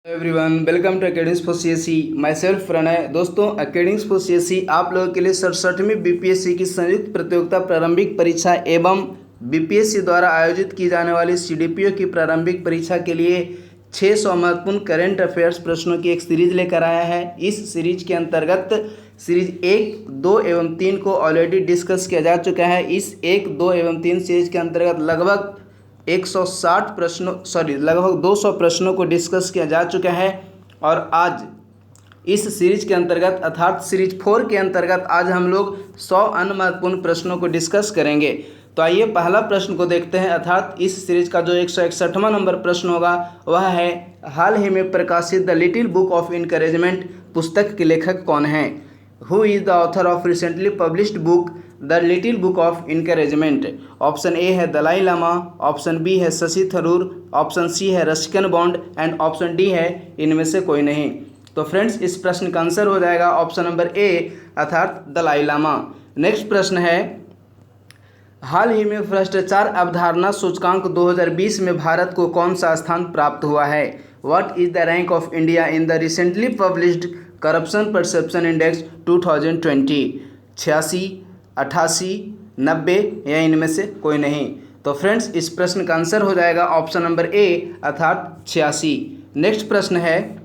Everyone welcome to academics for CSC. Myself Pranay. दोस्तों, academics for CSC आप लोगों के लिए 67वीं बीपीएससी की संयुक्त प्रतियोगिता प्रारंभिक परीक्षा एवं बीपीएससी द्वारा आयोजित की जाने वाली सीडीपीओ की प्रारंभिक परीक्षा के लिए 600 महत्वपूर्ण करेंट अफेयर्स प्रश्नों की एक सीरीज लेकर आया है। इस सीरीज के अंतर्गत सीरीज 1, 2 एवं 3 को ऑलरेडी डिस्कस किया जा चुका है। इस 1, 2 एवं 3 सीरीज के अंतर्गत लगभग 200 प्रश्नों को डिस्कस किया जा चुका है और आज इस सीरीज के अंतर्गत अर्थात सीरीज 4 के अंतर्गत आज हम लोग 100 अन्य महत्वपूर्ण प्रश्नों को डिस्कस करेंगे। तो आइए पहला प्रश्न को देखते हैं। अर्थात इस सीरीज का जो 161वां नंबर प्रश्न होगा वह है, हाल ही में प्रकाशित the little book of encouragement पुस्तक के लेखक कौन हैं? Who is the author of recently published book the little book of encouragement? Option A है दलाई लामा, ऑप्शन बी है शशि थरूर, ऑप्शन सी है Ruskin bond and option D है इनमें से कोई नहीं। तो फ्रेंड्स, इस प्रश्न का आंसर हो जाएगा ऑप्शन नंबर ए अर्थात दलाई लामा। नेक्स्ट प्रश्न है, हाल ही में भ्रष्टाचार अवधारणा सूचकांक 2020 में भारत को कौन सा स्थान प्राप्त हुआ है? What is the rank of India in the recently published corruption perception index 2020? 86, 88, 90 या इनमें से कोई नहीं। तो फ्रेंड्स, इस प्रश्न का आंसर हो जाएगा ऑप्शन नंबर ए अर्थात 86। नेक्स्ट प्रश्न है,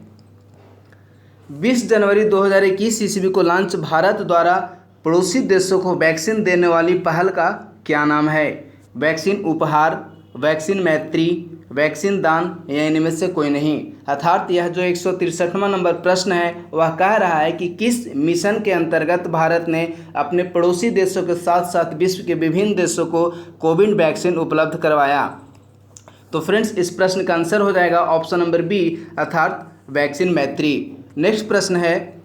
20 जनवरी 2021 ईस्वी को लॉन्च भारत द्वारा पड़ोसी देशों को वैक्सीन देने वाली पहल का क्या नाम है? वैक्सीन उपहार, वैक्सीन मैत्री, वैक्सीन दान या इनमें से कोई नहीं। अर्थात यह जो 163वां नंबर प्रश्न है वह कह रहा है कि किस मिशन के अंतर्गत भारत ने अपने पड़ोसी देशों के साथ साथ विश्व के विभिन्न देशों को कोविड वैक्सीन उपलब्ध करवाया? तो फ्रेंड्स, इस प्रश्न का आंसर हो जाएगा ऑप्शन नंबर बी अर्थात वैक्सीन मैत्री। नेक्स्ट प्रश्न है,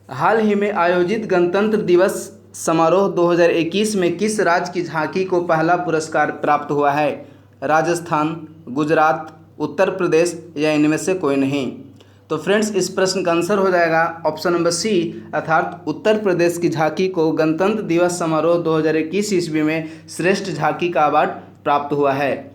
हाल ही में आयोजित गणतंत्र दिवस समारोह 2021 में किस राज्य की झांकी को पहला पुरस्कार प्राप्त हुआ है? राजस्थान, गुजरात, उत्तर प्रदेश या इनमें से कोई नहीं। तो फ्रेंड्स, इस प्रश्न का आंसर हो जाएगा ऑप्शन नंबर सी अर्थात उत्तर प्रदेश की झांकी को गणतंत्र दिवस समारोह 2021 ईस्वी में श्रेष्ठ झांकी का अवार्ड प्राप्त हुआ है।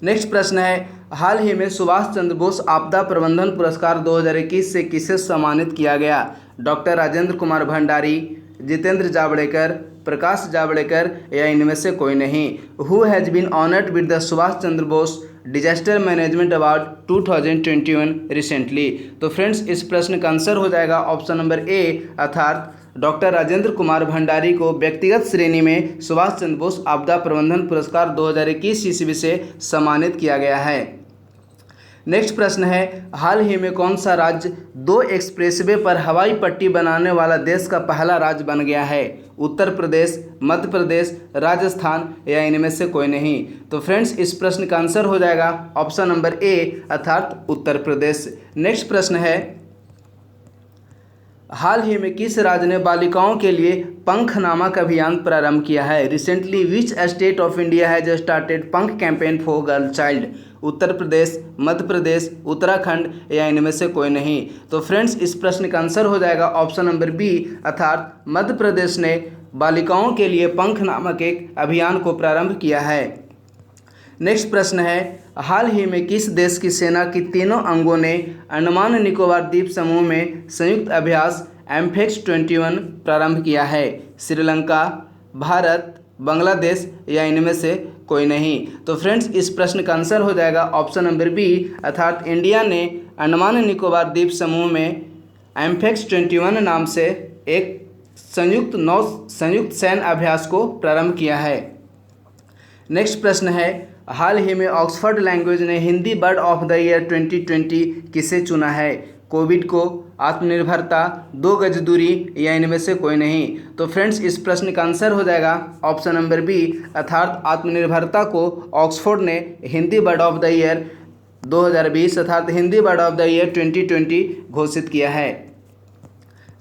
नेक्स्ट प्रश्न है, हाल ही में सुभाष चंद्र बोस आपदा प्रबंधन पुरस्कार 2021 से किसे सम्मानित किया गया? डॉक्टर राजेंद्र कुमार भंडारी, जितेंद्र जावड़ेकर, प्रकाश जावड़ेकर या इनमें से कोई नहीं। Who has been honoured with the Subhash Chandra Bose disaster management award 2021 recently? तो फ्रेंड्स, इस प्रश्न का आंसर हो जाएगा ऑप्शन नंबर ए अर्थात डॉक्टर राजेंद्र कुमार भंडारी को व्यक्तिगत श्रेणी में सुभाष चंद्र बोस आपदा प्रबंधन पुरस्कार 2021 ईस्वी से सम्मानित किया गया है। नेक्स्ट प्रश्न है, हाल ही में कौन सा राज्य 2 एक्सप्रेसवे पर हवाई पट्टी बनाने वाला देश का पहला राज्य बन गया है? उत्तर प्रदेश, मध्य प्रदेश, राजस्थान या इनमें से कोई नहीं। तो फ्रेंड्स, इस प्रश्न का आंसर हो जाएगा ऑप्शन नंबर ए अर्थात उत्तर प्रदेश। नेक्स्ट प्रश्न है, हाल ही में किस राज्य ने बालिकाओं के लिए पंख नामक अभियान प्रारंभ किया है? Recently which state of India has started पंख campaign for girl child? Uttar Pradesh, Madhya Pradesh, Uttarakhand या इनमें से कोई नहीं। तो फ्रेंड्स, इस प्रश्न का आंसर हो जाएगा ऑप्शन नंबर बी अर्थात मध्य प्रदेश ने बालिकाओं के लिए पंख नामक एक अभियान को प्रारंभ किया है। नेक्स्ट प्रश्न है, हाल ही में किस देश की सेना की तीनों अंगों ने अंडमान निकोबार द्वीप समूह में संयुक्त अभ्यास एम्फेक्स 21 प्रारंभ किया है? श्रीलंका, भारत, बांग्लादेश या इनमें से कोई नहीं। तो फ्रेंड्स, इस प्रश्न का आंसर हो जाएगा ऑप्शन नंबर बी अर्थात इंडिया ने अंडमान निकोबार द्वीप समूह में एम्फेक्स 21 नाम से एक संयुक्त सैन्य अभ्यास को प्रारंभ किया है। नेक्स्ट प्रश्न है, हाल ही में ऑक्सफोर्ड लैंग्वेज ने Hindi word of the year 2020 किसे चुना है? कोविड को, आत्मनिर्भरता, 2 गज दूरी या इनमें से कोई नहीं। तो फ्रेंड्स, इस प्रश्न का आंसर हो जाएगा ऑप्शन नंबर बी अर्थात आत्मनिर्भरता को ऑक्सफोर्ड ने Hindi word of the year 2020 अर्थात Hindi word of the year 2020 घोषित किया है।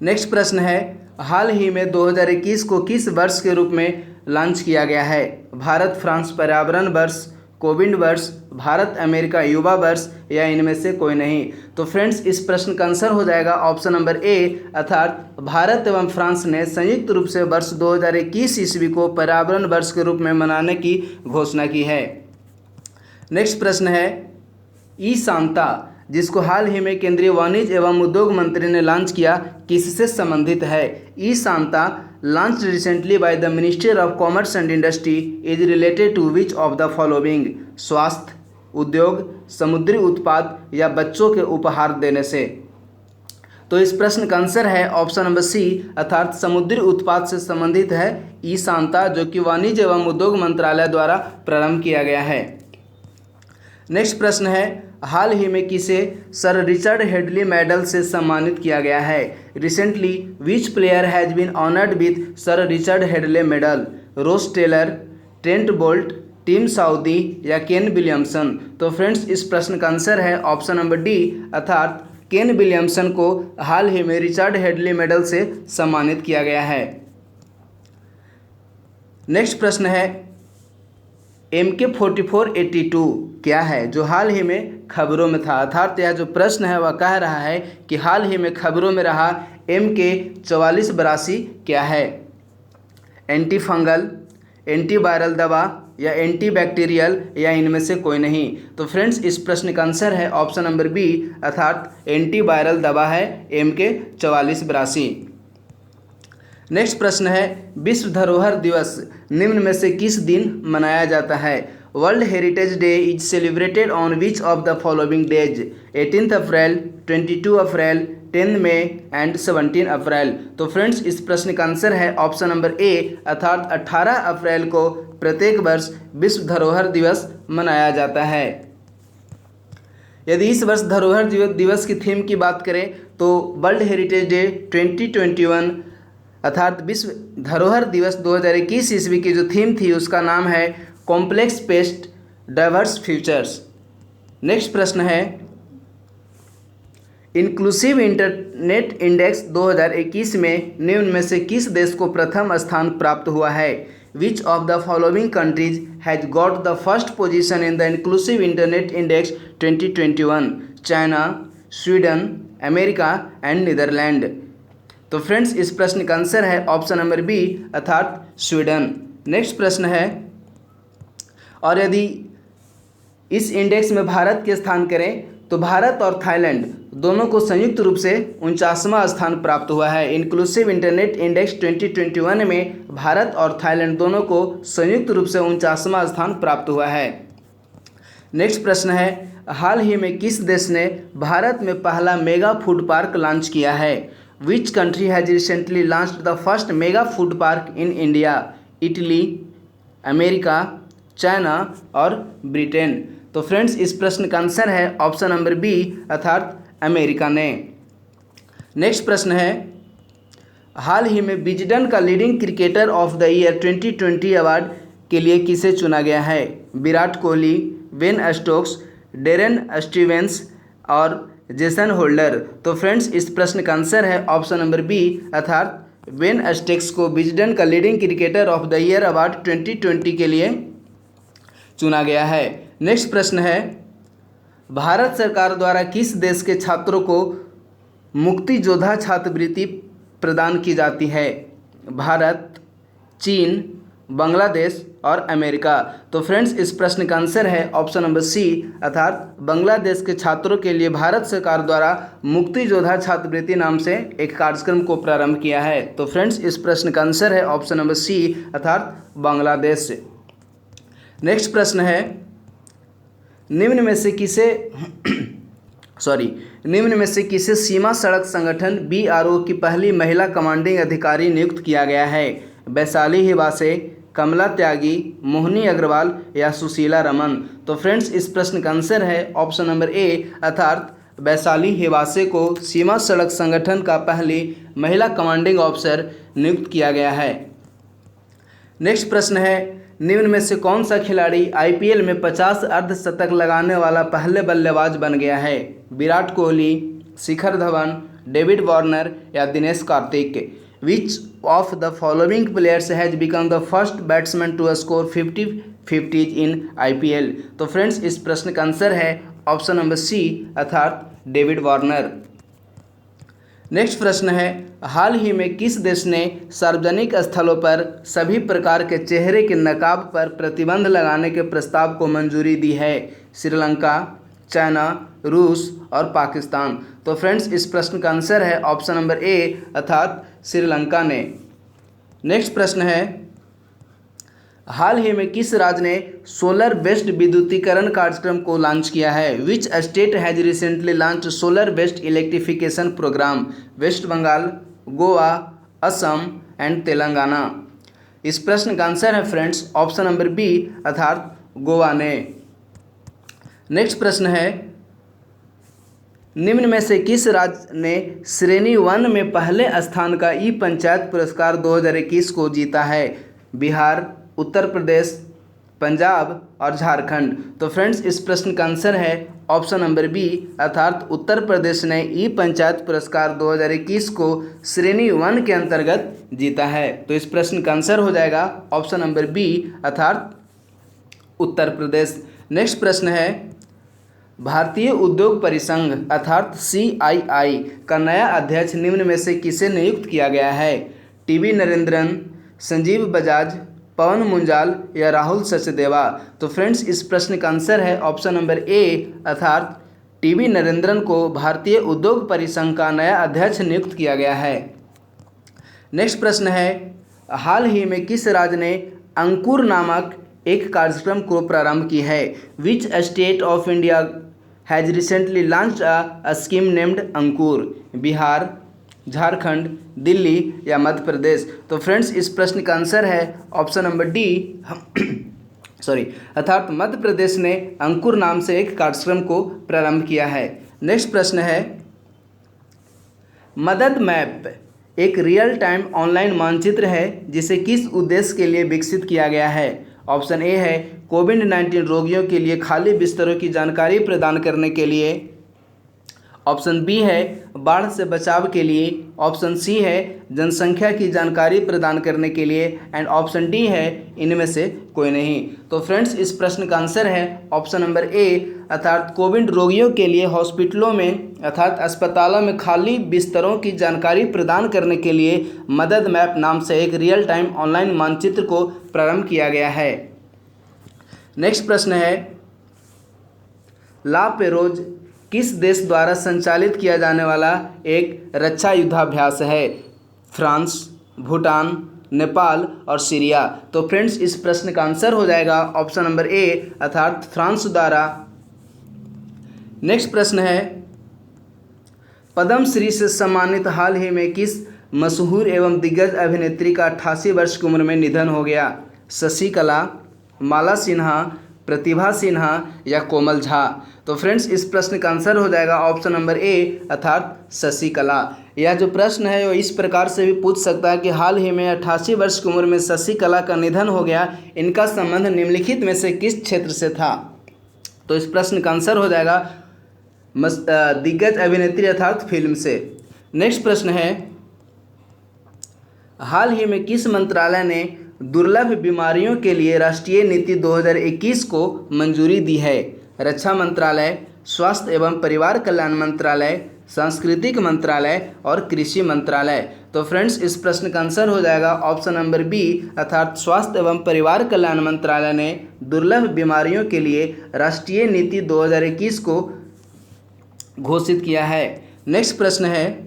नेक्स्ट प्रश्न है, हाल ही में 2021 को किस वर्ष के रूप में लॉन्च किया गया है? भारत फ्रांस पर्यावरण वर्ष, कोविड वर्ष, भारत अमेरिका युवा वर्ष या इनमें से कोई नहीं। तो फ्रेंड्स, इस प्रश्न का आंसर हो जाएगा ऑप्शन नंबर ए अर्थात भारत एवं फ्रांस ने संयुक्त रूप से वर्ष 2021 ईस्वी को पर्यावरण वर्ष के रूप में मनाने की घोषणा की है। नेक्स्ट प्रश्न है, ई शांता, जिसको हाल ही में केंद्रीय वाणिज्य एवं उद्योग मंत्री ने लॉन्च किया, किससे संबंधित है? E SANTA launch recently by the minister of commerce and industry is related to which of the following? स्वास्थ्य, उद्योग, समुद्री उत्पाद या बच्चों के उपहार देने से? तो इस प्रश्न का आंसर है ऑप्शन नंबर सी, अर्थात समुद्री उत्पाद से संबंधित है ई शांता, जो कि वाणिज्य एवं उद्योग मंत्रालय द्वारा प्रारंभ किया गया है। नेक्स्ट प्रश्न है, हाल ही में किसे सर रिचर्ड हेडली मेडल से सम्मानित किया गया है? Recently which player has been honoured with sir Richard Hadlee medal? Ross Taylor, Trent Boult, Tim Southee या केन विलियमसन? तो फ्रेंड्स इस प्रश्न का आंसर है ऑप्शन नंबर डी, अर्थात केन विलियमसन को हाल ही में रिचर्ड हेडली मेडल से सम्मानित किया गया है। नेक्स्ट प्रश्न है, MK-4482 क्या है, जो हाल ही में खबरों में था? अर्थात यह जो प्रश्न है वह कह रहा है कि हाल ही में खबरों में रहा MK-4482 क्या है? एंटी फंगल, एंटी वायरल दवा या एंटी बैक्टीरियल या इनमें से कोई नहीं? तो फ्रेंड्स इस प्रश्न का आंसर है ऑप्शन नंबर बी, अर्थात एंटी वायरल दवा है MK-4482। नेक्स्ट प्रश्न है, विश्व धरोहर दिवस निम्न में से किस दिन मनाया जाता है? World heritage day is celebrated on which of the following days? 18 April, 22 April, 10 May and 17 April? तो फ्रेंड्स इस प्रश्न का आंसर है ऑप्शन नंबर ए, अर्थात 18 अप्रैल को प्रत्येक वर्ष विश्व धरोहर दिवस मनाया जाता है। यदि इस वर्ष धरोहर दिवस की थीम की बात करें तो वर्ल्ड हेरिटेज डे 2021 अर्थात विश्व धरोहर दिवस 2021 ईस्वी की जो थीम थी उसका नाम है complex paste diverse futures. Next प्रश्न है, इंक्लूसिव इंटरनेट इंडेक्स 2021 में निम्न में से किस देश को प्रथम स्थान प्राप्त हुआ है? Which of the following countries has got the first position in the inclusive internet index 2021? China, Sweden, America and Netherland? तो फ्रेंड्स इस प्रश्न का आंसर है ऑप्शन नंबर बी, अर्थात स्वीडन। नेक्स्ट प्रश्न है, और यदि इस इंडेक्स में भारत के स्थान करें तो भारत और थाईलैंड दोनों को संयुक्त रूप से 49वां स्थान प्राप्त हुआ है। इंक्लूसिव इंटरनेट इंडेक्स 2021 में भारत और थाईलैंड दोनों को संयुक्त रूप से 49वां स्थान प्राप्त हुआ है। नेक्स्ट प्रश्न है, हाल ही में किस देश ने भारत में पहला मेगा फूड पार्क लॉन्च किया है? Which country has recently launched the first mega food park in India? Italy, America, China और ब्रिटेन? तो फ्रेंड्स इस प्रश्न का आंसर है ऑप्शन नंबर बी, अर्थात अमेरिका ने। नेक्स्ट प्रश्न है, हाल ही में विजडन का leading cricketer of the year 2020 award के लिए किसे चुना गया है? Virat Kohli, Ben Stokes, Darren Stevens और जेसन होल्डर? तो फ्रेंड्स इस प्रश्न का आंसर है ऑप्शन नंबर बी, अर्थात बेन स्टोक्स को विजडन का leading cricketer of the year award 2020 के लिए चुना गया है। नेक्स्ट प्रश्न है, भारत सरकार द्वारा किस देश के छात्रों को मुक्ति योद्धा छात्रवृत्ति प्रदान की जाती है? भारत, चीन, बांग्लादेश और अमेरिका? तो फ्रेंड्स इस प्रश्न का आंसर है ऑप्शन नंबर सी, अर्थात बांग्लादेश के छात्रों के लिए भारत सरकार द्वारा मुक्ति योद्धा छात्रवृत्ति नाम से एक कार्यक्रम को प्रारंभ किया है। तो फ्रेंड्स इस प्रश्न का आंसर है ऑप्शन नंबर सी, अर्थात बांग्लादेश। नेक्स्ट प्रश्न है, निम्न में से किसे सीमा सड़क संगठन BRO की पहली महिला कमांडिंग अधिकारी नियुक्त किया गया है? वैशाली हिवासे, कमला त्यागी, मोहिनी अग्रवाल या सुशीला रमन? तो फ्रेंड्स इस प्रश्न का आंसर है ऑप्शन नंबर ए, अर्थात वैशाली हिवासे को सीमा सड़क संगठन का पहली महिला कमांडिंग ऑफिसर नियुक्त किया गया है। नेक्स्ट प्रश्न है, निम्न में से कौन सा खिलाड़ी IPL में 50 अर्धशतक लगाने वाला पहले बल्लेबाज बन गया है? विराट कोहली, शिखर धवन, डेविड वार्नर या Dinesh Karthik? Which of the following players has become the first batsman to score 50 in IPL? तो फ्रेंड्स इस प्रश्न का आंसर है ऑप्शन नंबर सी, अर्थात डेविड वार्नर। नेक्स्ट प्रश्न है, हाल ही में किस देश ने सार्वजनिक स्थलों पर सभी प्रकार के चेहरे के नकाब पर प्रतिबंध लगाने के प्रस्ताव को मंजूरी दी है? श्रीलंका, चाइना, रूस और पाकिस्तान। तो फ्रेंड्स इस प्रश्न का आंसर है ऑप्शन नंबर ए अर्थात श्रीलंका ने। नेक्स्ट प्रश्न है, हाल ही में किस राज्य ने सोलर बेस्ड विद्युतीकरण कार्यक्रम को लॉन्च किया है? Which state has recently launch solar based electrification programme? West Bengal, Goa, Assam and Telangana. इस प्रश्न का आंसर है फ्रेंड्स ऑप्शन नंबर बी अर्थात गोवा ने। नेक्स्ट प्रश्न है, निम्न में से किस राज्य ने श्रेणी 1 में पहले स्थान का ई पंचायत पुरस्कार 2021 को जीता है? बिहार, उत्तर प्रदेश, पंजाब और झारखंड। तो फ्रेंड्स इस प्रश्न का आंसर है ऑप्शन नंबर बी अर्थात उत्तर प्रदेश ने ई पंचायत पुरस्कार 2021 को श्रेणी 1 के अंतर्गत जीता है। तो इस प्रश्न का आंसर हो जाएगा ऑप्शन नंबर बी अर्थात उत्तर प्रदेश। नेक्स्ट प्रश्न है, भारतीय उद्योग परिसंघ अर्थात CII का नया अध्यक्ष निम्न में से किसे नियुक्त किया गया है? टीवी नरेंद्रन, संजीव बजाज, पवन मुंजाल या राहुल सचदेवा। तो फ्रेंड्स इस प्रश्न का आंसर है ऑप्शन नंबर ए अर्थात टीवी नरेंद्रन को भारतीय उद्योग परिसंघ का नया अध्यक्ष नियुक्त किया गया है। नेक्स्ट प्रश्न है, हाल ही में किस राज्य ने अंकुर नामक एक कार्यक्रम को प्रारंभ की है? Which state of India has recently launched a scheme named Ankur? Bihar, Jharkhand, Delhi या मध्य प्रदेश। तो फ्रेंड्स इस प्रश्न का आंसर है ऑप्शन नंबर डी अर्थात मध्य प्रदेश ने अंकुर नाम से एक कार्यक्रम को प्रारंभ किया है। नेक्स्ट प्रश्न है, मदद मैप एक रियल टाइम ऑनलाइन मानचित्र है जिसे किस उद्देश्य के लिए विकसित किया गया है? ऑप्शन ए है कोविड-19 रोगियों के लिए खाली बिस्तरों की जानकारी प्रदान करने के लिए, ऑप्शन बी है बाढ़ से बचाव के लिए, ऑप्शन सी है जनसंख्या की जानकारी प्रदान करने के लिए एंड ऑप्शन डी है इनमें से कोई नहीं। तो फ्रेंड्स इस प्रश्न का आंसर है ऑप्शन नंबर ए अर्थात कोविड रोगियों के लिए हॉस्पिटलों में अर्थात अस्पतालों में खाली बिस्तरों की जानकारी प्रदान करने के लिए मदद मैप नाम से एक रियल टाइम ऑनलाइन मानचित्र को प्रारंभ किया गया है। नेक्स्ट प्रश्न है, ला पेरोज किस देश द्वारा संचालित किया जाने वाला एक रक्षा युद्धाभ्यास है? फ्रांस, भूटान, नेपाल और सीरिया। तो फ्रेंड्स इस प्रश्न का आंसर हो जाएगा ऑप्शन नंबर ए अर्थात फ्रांस द्वारा। नेक्स्ट प्रश्न है, पद्मश्री से सम्मानित हाल ही में किस मशहूर एवं दिग्गज अभिनेत्री का 88 वर्ष की उम्र में निधन हो गया? शशिकला, माला सिन्हा, प्रतिभा सिन्हा या कोमल झा। तो फ्रेंड्स इस प्रश्न का आंसर हो जाएगा ऑप्शन नंबर ए अर्थात शशिकला। यह जो प्रश्न है वो इस प्रकार से भी पूछ सकता है कि हाल ही में 88 वर्ष की उम्र में शशिकला का निधन हो गया, इनका संबंध निम्नलिखित में से किस क्षेत्र से था? तो इस प्रश्न का आंसर हो जाएगा दिग्गज अभिनेत्री अर्थात फिल्म से। नेक्स्ट प्रश्न है, हाल ही में किस मंत्रालय ने दुर्लभ बीमारियों के लिए राष्ट्रीय नीति 2021 को मंजूरी दी है? रक्षा मंत्रालय, स्वास्थ्य एवं परिवार कल्याण मंत्रालय, सांस्कृतिक मंत्रालय और कृषि मंत्रालय। तो फ्रेंड्स इस प्रश्न का आंसर हो जाएगा ऑप्शन नंबर बी अर्थात स्वास्थ्य एवं परिवार कल्याण मंत्रालय ने दुर्लभ बीमारियों के लिए राष्ट्रीय नीति 2021 को घोषित किया है। नेक्स्ट प्रश्न है,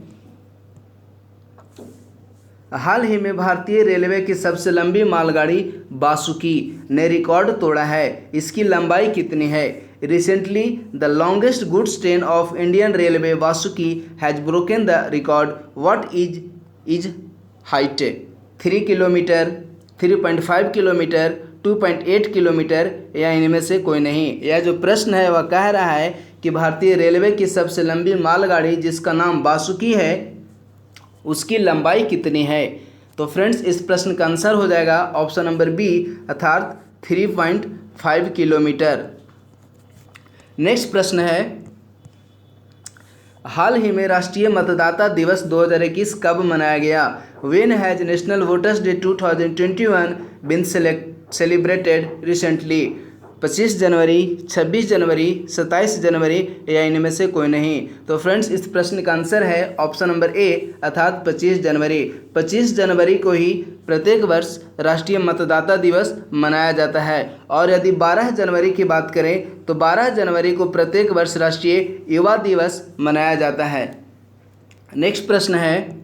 हाल ही में भारतीय रेलवे की सबसे लंबी मालगाड़ी वासुकी ने रिकॉर्ड तोड़ा है, इसकी लंबाई कितनी है? Recently the longest goods train of Indian railway Vasuki has broken the record. What is height? 3 kilometre, 3.5 kilometre, 2.8 kilometre या इनमें से कोई नहीं। यह जो प्रश्न है वह कह रहा है कि भारतीय रेलवे की सबसे लंबी मालगाड़ी जिसका नाम वासुकी है उसकी लंबाई कितनी है? तो फ्रेंड्स इस प्रश्न का आंसर हो जाएगा ऑप्शन नंबर बी अर्थात 3.5 किलोमीटर। नेक्स्ट प्रश्न है, हाल ही में राष्ट्रीय मतदाता दिवस 2021 कब मनाया गया? When has national voters day 2021 been celebrated recently? 25 January, 26 January, 27 January या इनमें से कोई नहीं। तो फ्रेंड्स इस प्रश्न का आंसर है ऑप्शन नंबर ए अर्थात 25 जनवरी। 25 जनवरी को ही प्रत्येक वर्ष राष्ट्रीय मतदाता दिवस मनाया जाता है। और यदि 12 जनवरी की बात करें तो 12 जनवरी को प्रत्येक वर्ष राष्ट्रीय युवा दिवस मनाया जाता है। नेक्स्ट प्रश्न है,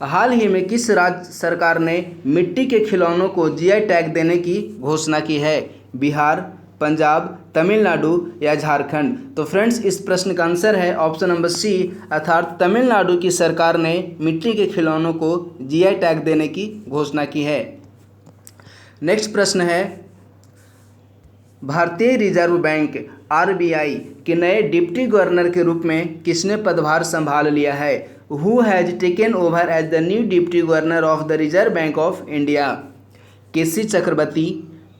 हाल ही में किस राज्य सरकार ने मिट्टी के खिलौनों को जीआई टैग देने की घोषणा की है? बिहार, पंजाब, तमिलनाडु या झारखंड? तो फ्रेंड्स इस प्रश्न का आंसर है ऑप्शन नंबर सी अर्थात तमिलनाडु की सरकार ने मिट्टी के खिलौनों को जीआई टैग देने की घोषणा की है। नेक्स्ट प्रश्न है, भारतीय रिजर्व बैंक आरबीआई के नए डिप्टी गवर्नर के रूप में किसने पदभार संभाल लिया है? Who has taken over as the new deputy governor of the Reserve Bank of India? KC Chakravarty,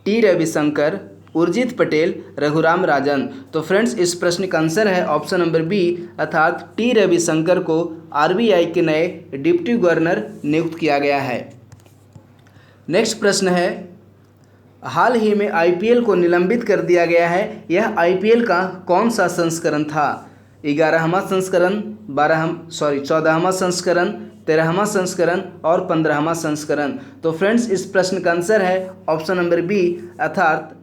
T Ravishankar, Urjit Patel, Raghuram Rajan? तो फ्रेंड्स इस प्रश्न का आंसर है ऑप्शन नंबर बी अर्थात टी रविशंकर को आरबीआई के नए डिप्टी गवर्नर नियुक्त किया गया है। नेक्स्ट प्रश्न है, हाल ही में आईपीएल को निलंबित कर दिया गया है। यह आईपीएल का कौन सा संस्करण था? 11वां संस्करण, 14वां संस्करण, 13वां संस्करण और 15वां संस्करण? तो फ्रेंड्स इस प्रश्न का आंसर है ऑप्शन नंबर बी अर्थात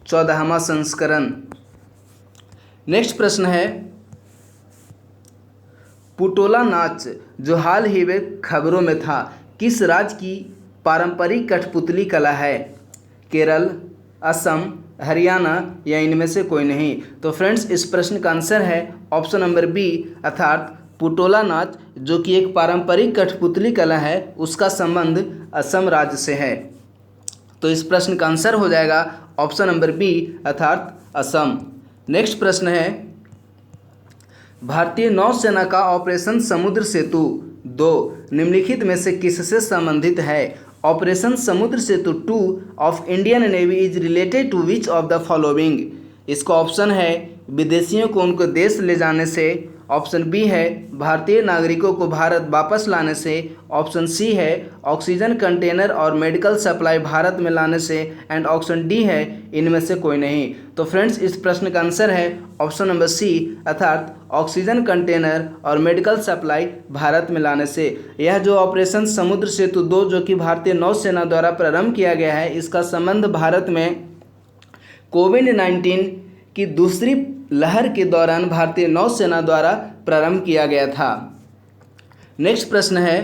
14वां संस्करण। नेक्स्ट प्रश्न है, पुटोला नाच जो हाल ही में खबरों में था किस राज्य की पारंपरिक कठपुतली कला है? केरल, असम, हरियाणा या इनमें से कोई नहीं? तो फ्रेंड्स इस प्रश्न का आंसर है ऑप्शन नंबर बी अर्थात पुटोला नाच जो कि एक पारंपरिक कठपुतली कला है, उसका संबंध असम राज्य से है। तो इस प्रश्न का आंसर हो जाएगा ऑप्शन नंबर बी अर्थात असम। नेक्स्ट प्रश्न है, भारतीय नौसेना का ऑपरेशन समुद्र सेतु 2 निम्नलिखित में से किससे संबंधित है? Operation Samudra Setu 2 of Indian navy is related to which of the following? इसका ऑप्शन है विदेशियों को उनको देश ले जाने से, ऑप्शन बी है भारतीय नागरिकों को भारत वापस लाने से, ऑप्शन सी है ऑक्सीजन कंटेनर और मेडिकल सप्लाई भारत में लाने से एंड ऑप्शन डी है इनमें से कोई नहीं। तो फ्रेंड्स इस प्रश्न का आंसर है ऑप्शन नंबर सी अर्थात ऑक्सीजन कंटेनर और मेडिकल सप्लाई भारत में लाने से। यह जो ऑपरेशन समुद्र सेतु 2 जो कि भारतीय नौसेना द्वारा प्रारंभ किया गया है, इसका संबंध भारत में कोविड-19 की दूसरी लहर के दौरान भारतीय नौसेना द्वारा प्रारंभ किया गया था। नेक्स्ट प्रश्न है,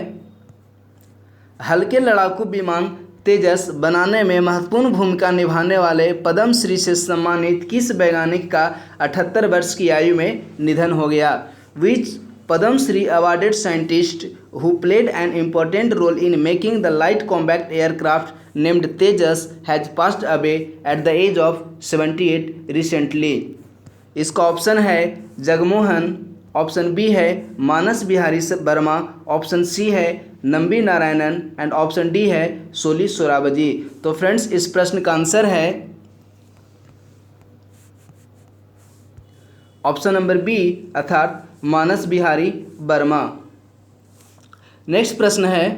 हल्के लड़ाकू विमान तेजस बनाने में महत्वपूर्ण भूमिका निभाने वाले पद्मश्री से सम्मानित किस वैज्ञानिक का 78 वर्ष की आयु में निधन हो गया? Which Padmashri awarded scientist who played an important role in making the light combat aircraft named Tejas has passed away at the age of 78 recently? इसका ऑप्शन है जगमोहन, ऑप्शन बी है मानस बिहारी वर्मा, ऑप्शन सी है Nambi Narayanan and option D है सोली सोराबजी। तो friends इस प्रश्न का answer है ऑप्शन नंबर बी अर्थात मानस बिहारी वर्मा। नेक्स्ट प्रश्न है,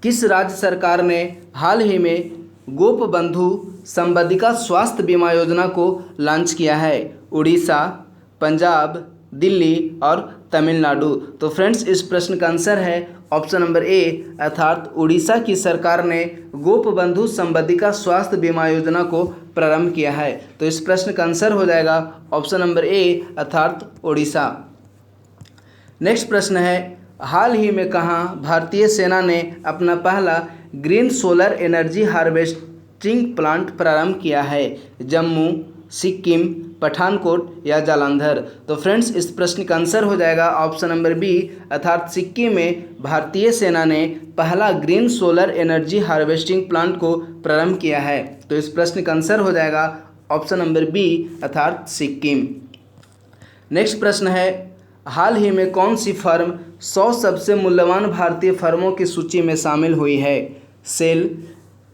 किस राज्य सरकार ने हाल ही में गोप बंधु संबंधिका स्वास्थ्य बीमा योजना को लॉन्च किया है? उड़ीसा, पंजाब, दिल्ली और तमिलनाडु? तो फ्रेंड्स इस प्रश्न का आंसर है ऑप्शन नंबर ए अर्थात उड़ीसा की सरकार ने गोप बंधु संबंधिका स्वास्थ्य बीमा योजना को प्रारंभ किया है। तो इस प्रश्न का आंसर हो जाएगा ऑप्शन नंबर ए अर्थात उड़ीसा। नेक्स्ट प्रश्न है, हाल ही में कहाँ भारतीय सेना ने अपना पहला green solar energy harvesting plant प्रारंभ किया है? जम्मू, सिक्किम, पठानकोट या जालंधर? तो फ्रेंड्स इस प्रश्न का आंसर हो जाएगा ऑप्शन नंबर बी अर्थात सिक्किम में भारतीय सेना ने पहला green solar energy harvesting plant को प्रारंभ किया है। तो इस प्रश्न का आंसर हो जाएगा ऑप्शन नंबर बी अर्थात सिक्किम। नेक्स्ट प्रश्न है, हाल ही में कौन सी फर्म 100 सबसे मूल्यवान भारतीय फर्मों की सूची में शामिल हुई है? SAIL,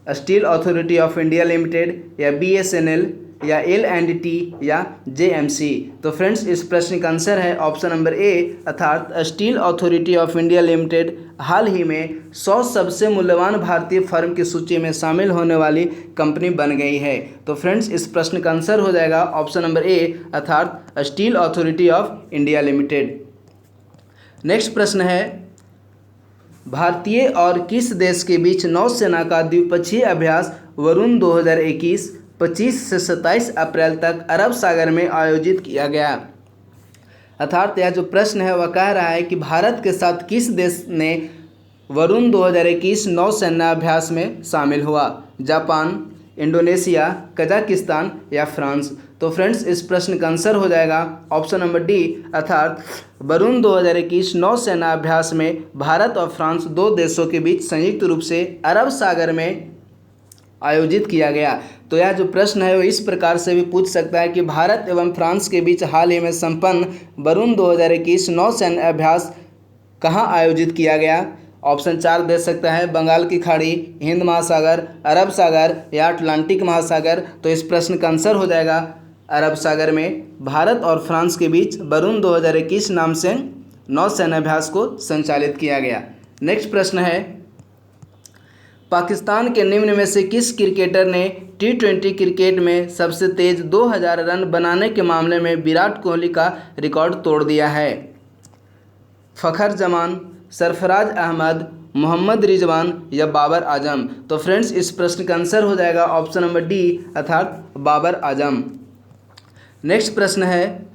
steel authority of India limited या बीएसएनएल या L&T या JMC? तो फ्रेंड्स इस प्रश्न का आंसर है ऑप्शन नंबर ए अर्थात steel authority of India limited हाल ही में 100 सबसे मूल्यवान भारतीय फर्म की सूची में शामिल होने वाली कंपनी बन गई है। तो फ्रेंड्स इस प्रश्न का आंसर हो जाएगा ऑप्शन नंबर ए अर्थात steel authority of India limited. Next प्रश्न है, भारतीय और किस देश के बीच नौसेना का द्विपक्षीय अभ्यास वरुण 2021 25 से 27 अप्रैल तक अरब सागर में आयोजित किया गया? अर्थात यह जो प्रश्न है वह कह रहा है कि भारत के साथ किस देश ने वरुण 2021 नौसेना अभ्यास में शामिल हुआ? जापान, इंडोनेशिया, कजाकिस्तान या फ्रांस? तो फ्रेंड्स इस प्रश्न का आंसर हो जाएगा ऑप्शन नंबर डी अर्थात वरुण 2021 नौसेना अभ्यास में भारत और फ्रांस दो देशों के बीच संयुक्त रूप से अरब सागर में आयोजित किया गया। तो यह जो प्रश्न है वो इस प्रकार से भी पूछ सकता है कि भारत एवं फ्रांस के बीच हाल ही में संपन्न वरुण 2021 नौसेना अभ्यास कहाँ आयोजित किया गया? ऑप्शन 4 दे सकता है, बंगाल की खाड़ी, हिंद महासागर, अरब सागर या अटलांटिक महासागर। तो इस प्रश्न का आंसर हो जाएगा अरब सागर में भारत और फ्रांस के बीच वरुण 2021 नाम से नौसेना अभ्यास को संचालित किया गया। नेक्स्ट प्रश्न है, पाकिस्तान के निम्न में से किस क्रिकेटर ने T20 क्रिकेट में सबसे तेज 2000 रन बनाने के मामले में विराट कोहली का रिकॉर्ड तोड़ दिया है? फ़खर जमान, सरफराज अहमद, मोहम्मद रिजवान या बाबर आजम? तो फ्रेंड्स इस प्रश्न का आंसर हो जाएगा ऑप्शन नंबर डी अर्थात बाबर आजम। नेक्स्ट प्रश्न है,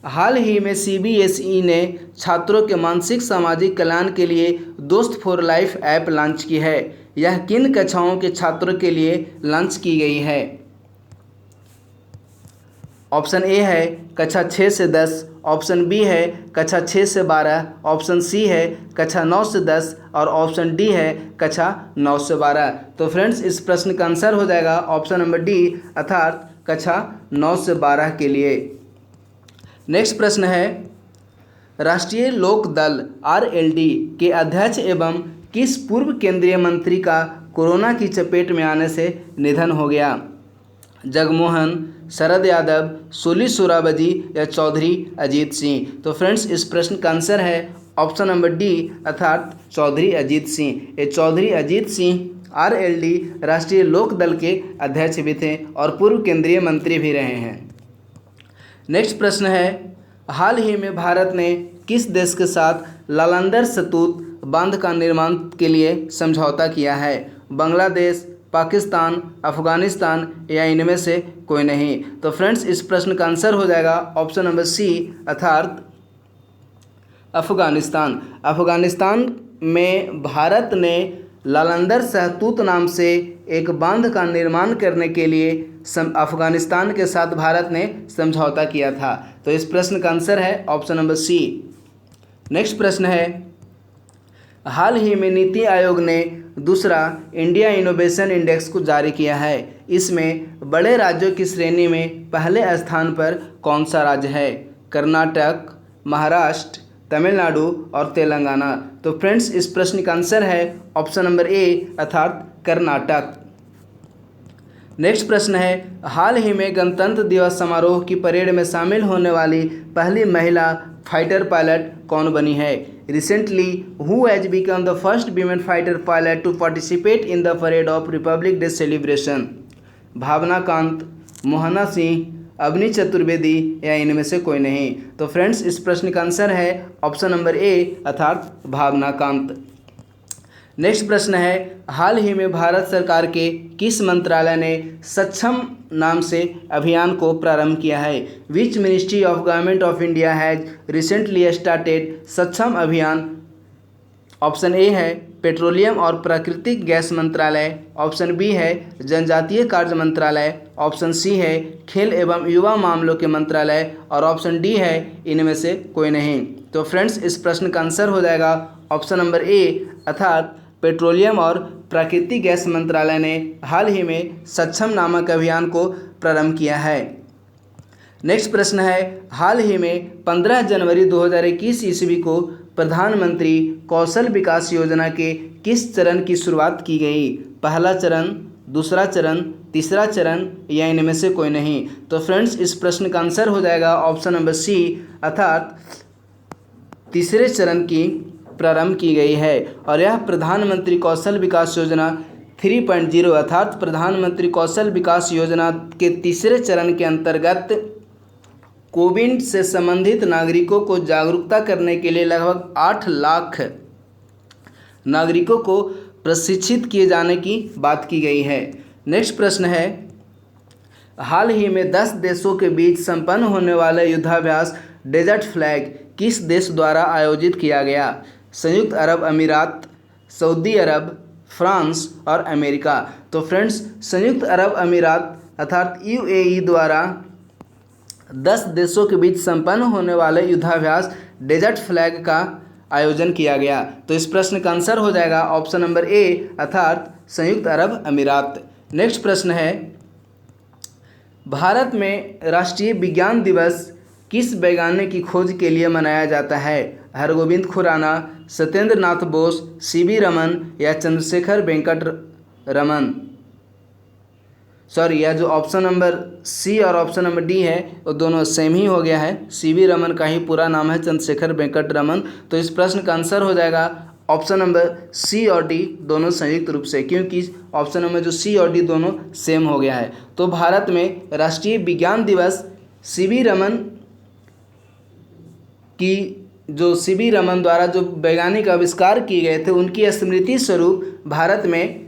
हाल ही में CBSE ने छात्रों के मानसिक सामाजिक कल्याण के लिए दोस्त फॉर लाइफ ऐप लॉन्च की है। यह किन कक्षाओं के छात्रों के लिए लॉन्च की गई है? ऑप्शन ए है कक्षा 6 से 10, ऑप्शन बी है कक्षा 6 से 12, ऑप्शन सी है कक्षा 9 से 10 और ऑप्शन डी है कक्षा 9 से 12। तो फ्रेंड्स इस प्रश्न का आंसर हो जाएगा ऑप्शन नंबर डी अर्थात कक्षा 9 से 12 के लिए। नेक्स्ट प्रश्न है, राष्ट्रीय लोक दल RLD के अध्यक्ष एवं किस पूर्व केंद्रीय मंत्री का कोरोना की चपेट में आने से निधन हो गया? जगमोहन, शरद यादव, सोली सोराबजी या चौधरी अजीत सिंह? तो फ्रेंड्स इस प्रश्न का आंसर है ऑप्शन नंबर डी अर्थात चौधरी अजीत सिंह। ये चौधरी अजीत सिंह RLD राष्ट्रीय लोक दल के अध्यक्ष भी थे और पूर्व केंद्रीय मंत्री भी रहे हैं। नेक्स्ट प्रश्न है, हाल ही में भारत ने किस देश के साथ लालंदर सतूत बांध का निर्माण के लिए समझौता किया है? बांग्लादेश, पाकिस्तान, अफगानिस्तान या इनमें से कोई नहीं? तो फ्रेंड्स इस प्रश्न का आंसर हो जाएगा ऑप्शन नंबर सी अर्थात अफगानिस्तान। अफगानिस्तान में भारत ने लालंदर सहतूत नाम से एक बांध का निर्माण करने के लिए अफगानिस्तान के साथ भारत ने समझौता किया था। तो इस प्रश्न का आंसर है ऑप्शन नंबर सी। नेक्स्ट प्रश्न है, हाल ही में नीति आयोग ने दूसरा इंडिया इनोवेशन इंडेक्स को जारी किया है। इसमें बड़े राज्यों की श्रेणी में पहले स्थान पर कौन सा राज्य है? कर्नाटक, महाराष्ट्र, तमिलनाडु और तेलंगाना? तो फ्रेंड्स इस प्रश्न का आंसर है ऑप्शन नंबर ए अर्थात कर्नाटक। नेक्स्ट प्रश्न है, हाल ही में गणतंत्र दिवस समारोह की परेड में शामिल होने वाली पहली महिला फाइटर पायलट कौन बनी है? Recently who has become the first women fighter pilot to participate in the parade of republic day celebration? Bhawana Kanth, Mohana Singh, Avani Chaturvedi या इनमें से कोई नहीं? तो फ्रेंड्स इस प्रश्न का आंसर है ऑप्शन नंबर ए अर्थात भावना कांत। नेक्स्ट प्रश्न है, हाल ही में भारत सरकार के किस मंत्रालय ने सक्षम नाम से अभियान को प्रारंभ किया है? Which ministry of government of India has recently started सक्षम अभियान? ऑप्शन ए है पेट्रोलियम और प्राकृतिक गैस मंत्रालय, ऑप्शन बी है जनजातीय कार्य मंत्रालय, ऑप्शन सी है खेल एवं युवा मामलों के मंत्रालय और ऑप्शन डी है इनमें से कोई नहीं? तो फ्रेंड्स इस प्रश्न का आंसर हो जाएगा ऑप्शन नंबर ए अर्थात पेट्रोलियम और प्राकृतिक गैस मंत्रालय ने हाल ही में सक्षम नामक अभियान को प्रारंभ किया है। नेक्स्ट प्रश्न है, हाल ही में 15 जनवरी 2021 ईस्वी को प्रधानमंत्री कौशल विकास योजना के किस चरण की शुरुआत की गई? पहला चरण, दूसरा चरण, तीसरा चरण या इनमें से कोई नहीं? तो फ्रेंड्स इस प्रश्न का आंसर हो जाएगा ऑप्शन नंबर सी, अर्थात तीसरे चरण की प्रारंभ की गई है। और यह प्रधानमंत्री कौशल विकास योजना 3.0 अर्थात प्रधानमंत्री कौशल विकास योजना के तीसरे चरण के अंतर्गत कोविड से संबंधित नागरिकों को जागरूकता करने के लिए लगभग 8 लाख नागरिकों को प्रशिक्षित किए जाने की बात की गई है। नेक्स्ट प्रश्न है, हाल ही में 10 देशों के बीच संपन्न होने वाले युद्धाभ्यास डेजर्ट फ्लैग किस देश द्वारा आयोजित किया गया? संयुक्त अरब अमीरात, सऊदी अरब, फ्रांस और अमेरिका। तो फ्रेंड्स संयुक्त अरब अमीरात अर्थात यूएई द्वारा 10 देशों के बीच संपन्न होने वाले युद्धाभ्यास डेजर्ट फ्लैग का आयोजन किया गया। तो इस प्रश्न का आंसर हो जाएगा ऑप्शन नंबर ए, अर्थात संयुक्त अरब अमीरात। नेक्स्ट प्रश्न है, भारत में राष्ट्रीय विज्ञान दिवस किस वैज्ञानिक की खोज के लिए मनाया जाता है? हरगोविंद खुराना, सत्येंद्र नाथ बोस, सीवी रमन या चंद्रशेखर वेंकट रमन? सॉरी, यह जो ऑप्शन नंबर सी और ऑप्शन नंबर डी है वो दोनों सेम ही हो गया है। सीवी रमन का ही पूरा नाम है चंद्रशेखर वेंकट रमन। तो इस प्रश्न का आंसर हो जाएगा ऑप्शन नंबर सी और डी दोनों संयुक्त रूप से, क्योंकि ऑप्शन नंबर जो सी और डी दोनों सेम हो गया है। तो भारत में राष्ट्रीय विज्ञान दिवस सीवी रमन द्वारा जो वैज्ञानिक आविष्कार किए गए थे उनकी स्मृति स्वरूप भारत में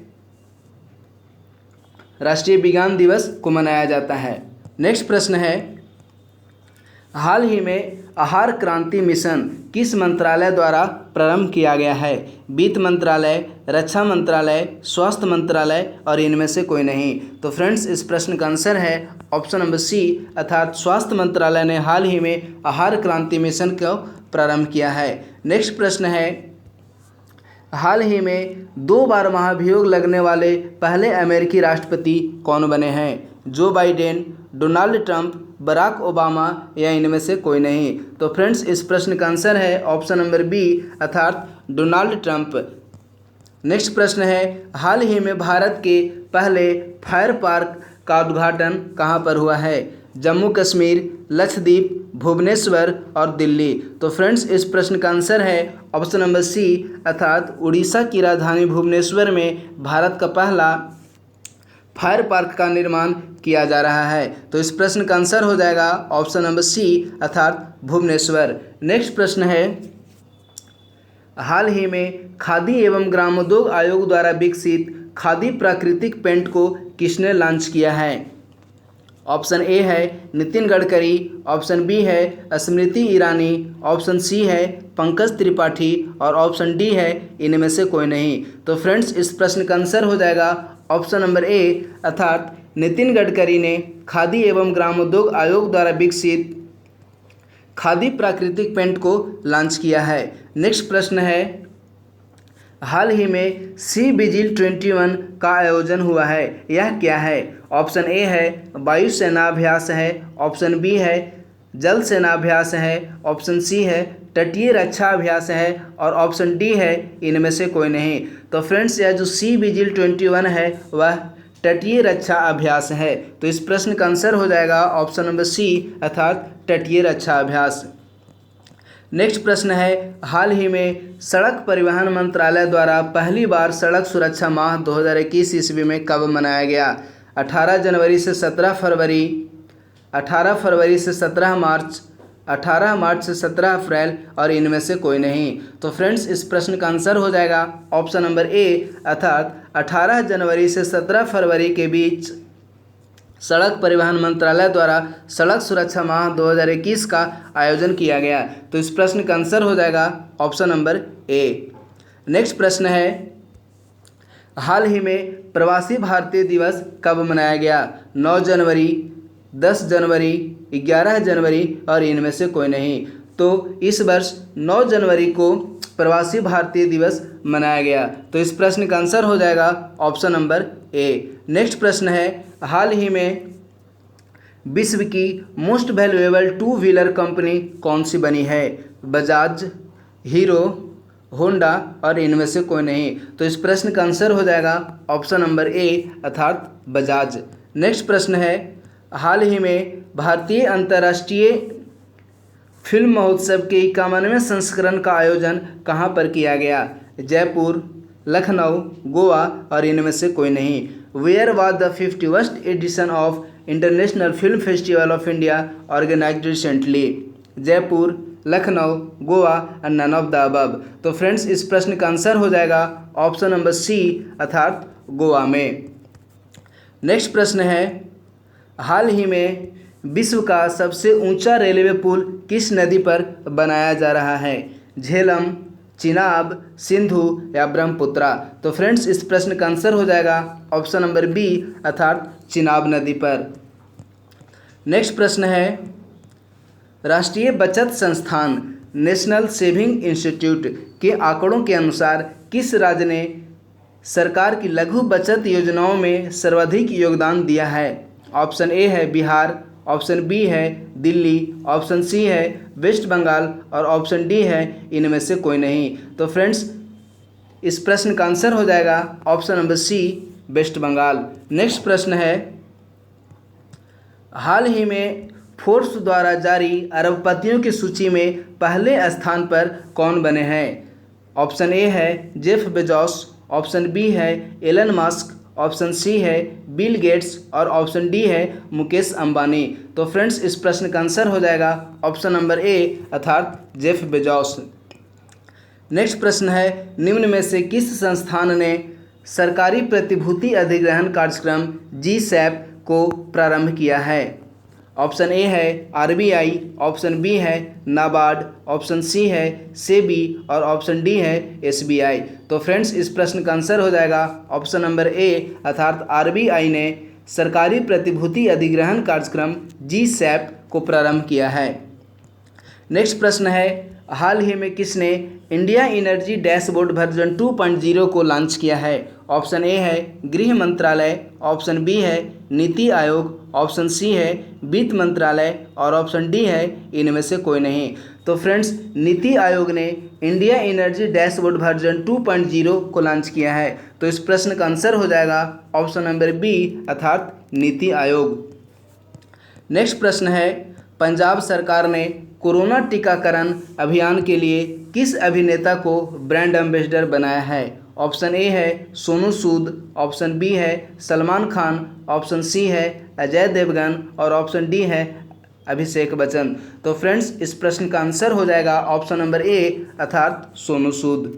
राष्ट्रीय विज्ञान दिवस को मनाया जाता है। नेक्स्ट प्रश्न है, हाल ही में आहार क्रांति मिशन किस मंत्रालय द्वारा प्रारंभ किया गया है? वित्त मंत्रालय, रक्षा मंत्रालय, स्वास्थ्य मंत्रालय और इनमें से कोई नहीं? तो फ्रेंड्स इस प्रश्न का आंसर है ऑप्शन नंबर सी, अर्थात स्वास्थ्य मंत्रालय ने हाल ही में आहार क्रांति मिशन को प्रारंभ किया है। नेक्स्ट प्रश्न है, हाल ही में 2 बार महाभियोग लगने वाले पहले अमेरिकी राष्ट्रपति कौन बने हैं? Joe Biden, Donald Trump, Barack Obama या इनमें से कोई नहीं? तो फ्रेंड्स इस प्रश्न का आंसर है ऑप्शन नंबर बी, अर्थात डोनाल्ड ट्रंप। नेक्स्ट प्रश्न है, हाल ही में भारत के पहले फायर पार्क का उद्घाटन कहाँ पर हुआ है? जम्मू कश्मीर, लक्षद्वीप, भुवनेश्वर और दिल्ली? तो फ्रेंड्स इस प्रश्न का आंसर है ऑप्शन नंबर सी, अर्थात उड़ीसा की राजधानी भुवनेश्वर में भारत का पहला फायर पार्क का निर्माण किया जा रहा है। तो इस प्रश्न का आंसर हो जाएगा ऑप्शन नंबर सी, अर्थात भुवनेश्वर। नेक्स्ट प्रश्न है, हाल ही में खादी एवं ग्रामोद्योग आयोग द्वारा विकसित खादी प्राकृतिक पेंट को किसने लॉन्च किया है? ऑप्शन ए है नितिन गडकरी, ऑप्शन बी है स्मृति ईरानी, ऑप्शन सी है पंकज त्रिपाठी और ऑप्शन डी है इनमें से कोई नहीं? तो फ्रेंड्स इस प्रश्न का आंसर हो जाएगा ऑप्शन नंबर ए, अर्थात नितिन गडकरी ने खादी एवं ग्रामोद्योग आयोग द्वारा विकसित खादी प्राकृतिक पेंट को लॉन्च किया है। नेक्स्ट प्रश्न है, हाल ही में सी विजिल 21 का आयोजन हुआ है, यह क्या है? ऑप्शन ए है वायुसेना अभ्यास है, ऑप्शन बी है जल सेना अभ्यास है, ऑप्शन सी है तटीय रक्षा अभ्यास है और ऑप्शन डी है इनमें से कोई नहीं? तो फ्रेंड्स यह जो सी विजिल 21 है वह तटीय रक्षा अभ्यास है। तो इस प्रश्न का आंसर हो जाएगा ऑप्शन नंबर सी, अर्थात तटीय रक्षा अभ्यास। नेक्स्ट प्रश्न है, हाल ही में सड़क परिवहन मंत्रालय द्वारा पहली बार सड़क सुरक्षा माह 2021 ईस्वी में कब मनाया गया? 18 जनवरी से 17 फरवरी, 18 फरवरी से 17 मार्च, 18 मार्च से 17 अप्रैल और इनमें से कोई नहीं? तो फ्रेंड्स इस प्रश्न का आंसर हो जाएगा ऑप्शन नंबर ए, अर्थात 18 जनवरी से 17 फरवरी के बीच सड़क परिवहन मंत्रालय द्वारा सड़क सुरक्षा माह 2021 का आयोजन किया गया। तो इस प्रश्न का आंसर हो जाएगा ऑप्शन नंबर ए। नेक्स्ट प्रश्न है, हाल ही में प्रवासी भारतीय दिवस कब मनाया गया? 9 जनवरी, 10 जनवरी, 11 जनवरी और इनमें से कोई नहीं? तो इस वर्ष 9 जनवरी को प्रवासी भारतीय दिवस मनाया गया। तो इस प्रश्न का आंसर हो जाएगा ऑप्शन नंबर ए। नेक्स्ट प्रश्न है, हाल ही में विश्व की मोस्ट वैल्यूएबल 2 व्हीलर कंपनी कौन सी बनी है? बजाज, हीरो, होंडा और इनमें से कोई नहीं। तो इस प्रश्न का आंसर हो जाएगा ऑप्शन नंबर ए अर्थात बजाज। नेक्स्ट प्रश्न है, हाल ही में भारतीय अंतर्राष्ट्रीय फिल्म महोत्सव के 51वें संस्करण का आयोजन कहाँ पर किया गया? जयपुर, लखनऊ, गोवा और इनमें से कोई नहीं। Where was the 51st edition of international film festival of India organized recently? Jaipur, Lucknow, Goa और नन ऑफ द अबव। तो फ्रेंड्स इस प्रश्न का आंसर हो जाएगा ऑप्शन नंबर सी अर्थात गोवा में। नेक्स्ट प्रश्न है, हाल ही में विश्व का सबसे ऊंचा रेलवे पुल किस नदी पर बनाया जा रहा है? झेलम, चिनाब, सिंधु या ब्रह्मपुत्रा? तो फ्रेंड्स इस प्रश्न का आंसर हो जाएगा ऑप्शन नंबर बी अर्थात चिनाब नदी पर। नेक्स्ट प्रश्न है, राष्ट्रीय बचत संस्थान नेशनल सेविंग इंस्टीट्यूट के आंकड़ों के अनुसार किस राज्य ने सरकार की लघु बचत योजनाओं में सर्वाधिक योगदान दिया है? ऑप्शन ए है बिहार, ऑप्शन बी है दिल्ली, ऑप्शन सी है वेस्ट बंगाल और ऑप्शन डी है इनमें से कोई नहीं। तो फ्रेंड्स इस प्रश्न का आंसर हो जाएगा option number C West Bengal. Next प्रश्न है, हाल ही में फोर्ब्स द्वारा जारी अरबपतियों की सूची में पहले स्थान पर कौन बने हैं? ऑप्शन ए है जेफ बेजोस, ऑप्शन बी है एलन मस्क, ऑप्शन सी है बिल गेट्स और ऑप्शन डी है मुकेश अंबानी। तो फ्रेंड्स इस प्रश्न का आंसर हो जाएगा ऑप्शन नंबर ए अर्थात जेफ बेजोस। नेक्स्ट प्रश्न है, निम्न में से किस संस्थान ने सरकारी प्रतिभूति अधिग्रहण कार्यक्रम GSAP को प्रारंभ किया है? ऑप्शन ए है RBI, ऑप्शन बी है नाबार्ड, ऑप्शन सी है सेबी और ऑप्शन डी है SBI। तो फ्रेंड्स इस प्रश्न का आंसर हो जाएगा ऑप्शन नंबर ए अर्थात RBI ने सरकारी प्रतिभूति अधिग्रहण कार्यक्रम GSAP को प्रारंभ किया है। नेक्स्ट प्रश्न है, हाल ही में किसने इंडिया एनर्जी डैशबोर्ड वर्जन 2.0 को लॉन्च किया है? ऑप्शन ए है गृह मंत्रालय, ऑप्शन बी है नीति आयोग, ऑप्शन सी है वित्त मंत्रालय और ऑप्शन डी है इनमें से कोई नहीं। तो फ्रेंड्स नीति आयोग ने इंडिया एनर्जी डैशबोर्ड वर्जन 2.0 को लॉन्च किया है। तो इस प्रश्न का आंसर हो जाएगा ऑप्शन नंबर बी अर्थात नीति आयोग। नेक्स्ट प्रश्न है, पंजाब सरकार ने कोरोना टीकाकरण अभियान के लिए किस अभिनेता को ब्रांड एम्बेसडर बनाया है? ऑप्शन ए है सोनू सूद, ऑप्शन बी है सलमान खान, ऑप्शन सी है अजय देवगन और ऑप्शन डी है अभिषेक बच्चन। तो फ्रेंड्स इस प्रश्न का आंसर हो जाएगा ऑप्शन नंबर ए अर्थात सोनू सूद।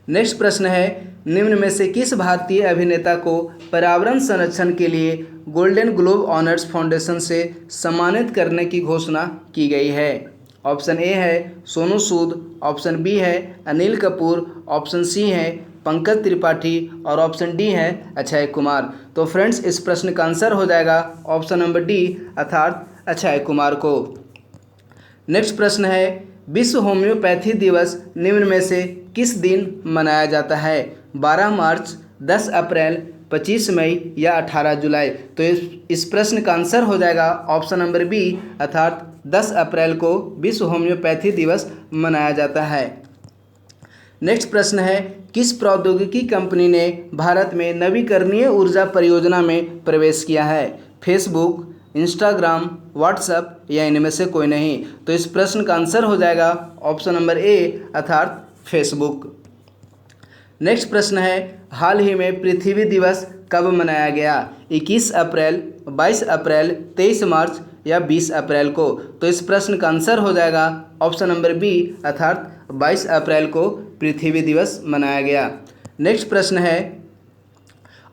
नेक्स्ट प्रश्न है, निम्न में से किस भारतीय अभिनेता को पर्यावरण संरक्षण के लिए गोल्डन ग्लोब ऑनर्स फाउंडेशन से सम्मानित करने की घोषणा की गई है? ऑप्शन ए है सोनू सूद, ऑप्शन बी है अनिल कपूर, ऑप्शन सी है पंकज त्रिपाठी और ऑप्शन डी है अक्षय कुमार। तो फ्रेंड्स इस प्रश्न का आंसर हो जाएगा ऑप्शन नंबर डी अर्थात अक्षय कुमार को। नेक्स्ट प्रश्न है, विश्व होम्योपैथी दिवस निम्न में से किस दिन मनाया जाता है? 12 मार्च, 10 अप्रैल, 25 मई या 18 जुलाई? तो इस प्रश्न का आंसर हो जाएगा ऑप्शन नंबर बी अर्थात 10 अप्रैल को विश्व होम्योपैथी दिवस मनाया जाता है। नेक्स्ट प्रश्न है, किस प्रौद्योगिकी कंपनी ने भारत में नवीकरणीय ऊर्जा परियोजना में प्रवेश किया है? फेसबुक, इंस्टाग्राम, व्हाट्सएप या इनमें से कोई नहीं? तो इस प्रश्न का आंसर हो जाएगा ऑप्शन नंबर ए अर्थात फेसबुक। नेक्स्ट प्रश्न है, हाल ही में पृथ्वी दिवस कब मनाया गया? 21 अप्रैल, 22 अप्रैल, 23 मार्च या 20 अप्रैल को? तो इस प्रश्न का आंसर हो जाएगा ऑप्शन नंबर बी अर्थात 22 अप्रैल को पृथ्वी दिवस मनाया गया। नेक्स्ट प्रश्न है,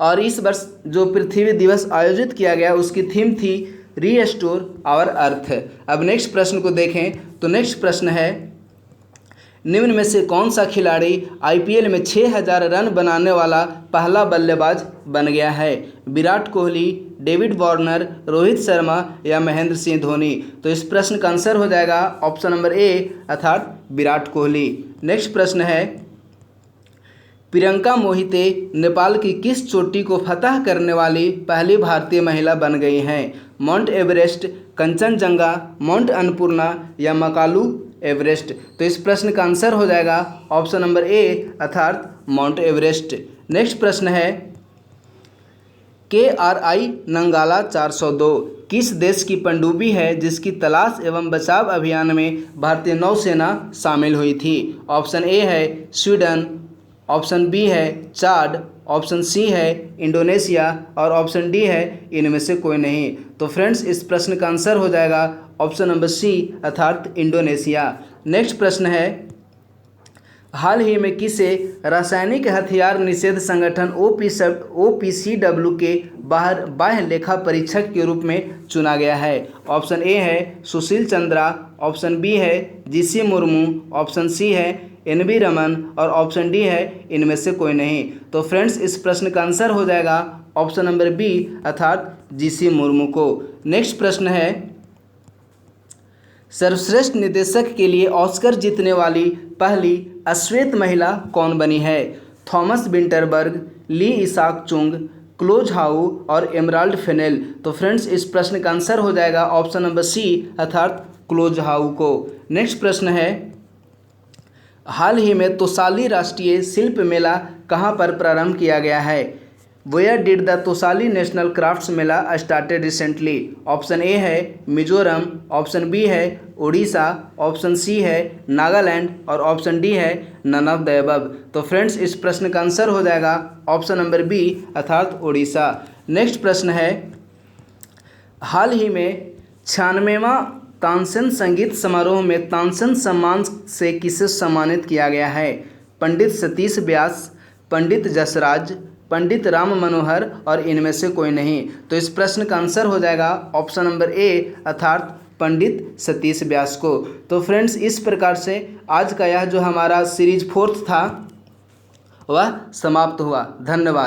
और इस वर्ष जो पृथ्वी दिवस आयोजित किया गया उसकी थीम थी रीस्टोर आवर अर्थ। अब नेक्स्ट प्रश्न को देखें तो नेक्स्ट प्रश्न है, निम्न में से कौन सा खिलाड़ी IPL में 6000 रन बनाने वाला पहला बल्लेबाज बन गया है? विराट कोहली, डेविड वार्नर, रोहित शर्मा या महेंद्र सिंह धोनी? तो इस प्रश्न का आंसर हो जाएगा ऑप्शन नंबर ए अर्थात विराट कोहली। नेक्स्ट प्रश्न है, प्रियंका मोहिते नेपाल की किस चोटी को फतह करने वाली पहली भारतीय महिला बन गई हैं? Mount Everest, Kanchenjunga, mount Annapurna या मकालू एवरेस्ट। तो इस प्रश्न का आंसर हो जाएगा ऑप्शन नंबर ए अर्थात माउंट एवरेस्ट। नेक्स्ट प्रश्न है KRI नंगाला 402 किस देश की पनडुब्बी है जिसकी तलाश एवं बचाव अभियान में भारतीय नौसेना शामिल हुई थी? ऑप्शन ए है स्वीडन, ऑप्शन बी है चाड, ऑप्शन सी है इंडोनेशिया और ऑप्शन डी है इनमें से कोई नहीं। तो फ्रेंड्स इस प्रश्न का आंसर हो जाएगा ऑप्शन नंबर सी अर्थात इंडोनेशिया। नेक्स्ट प्रश्न है हाल ही में किसे रासायनिक हथियार निषेध संगठन OPCW के बाह्य लेखा परीक्षक के रूप में चुना गया है? ऑप्शन ए है सुशील चंद्रा, ऑप्शन बी है GC मुर्मू, ऑप्शन सी है NV रमन और ऑप्शन डी है इनमें से कोई नहीं। तो फ्रेंड्स इस प्रश्न का आंसर हो जाएगा ऑप्शन नंबर बी अर्थात GC मुर्मू को। नेक्स्ट प्रश्न है सर्वश्रेष्ठ निर्देशक के लिए ऑस्कर जीतने वाली पहली अश्वेत महिला कौन बनी है? Thomas Vinterberg, Lee Isaac Chung, क्लोज हाउ और एमराल्ड फेनेल। तो फ्रेंड्स इस प्रश्न का आंसर हो जाएगा ऑप्शन नंबर सी अर्थात क्लोज हाउ को। नेक्स्ट प्रश्न है हाल ही में तोसाली राष्ट्रीय शिल्प मेला कहाँ पर प्रारंभ किया गया है? Where did the Toshali national crafts Mela started recently? Option A है मिजोरम, ऑप्शन बी है उड़ीसा, ऑप्शन सी है नागालैंड और ऑप्शन डी है नन ऑफ द अबव। तो फ्रेंड्स इस प्रश्न का आंसर हो जाएगा ऑप्शन नंबर बी अर्थात उड़ीसा। नेक्स्ट प्रश्न है हाल ही में 96वां तानसेन संगीत समारोह में तानसेन सम्मान से किसे सम्मानित किया गया है? पंडित सतीश व्यास, पंडित जसराज, पंडित राम मनोहर और इनमें से कोई नहीं। तो इस प्रश्न का आंसर हो जाएगा ऑप्शन नंबर ए अर्थात पंडित सतीश व्यास को। तो फ्रेंड्स इस प्रकार से आज का यह जो हमारा सीरीज 4 था वह समाप्त हुआ। धन्यवाद।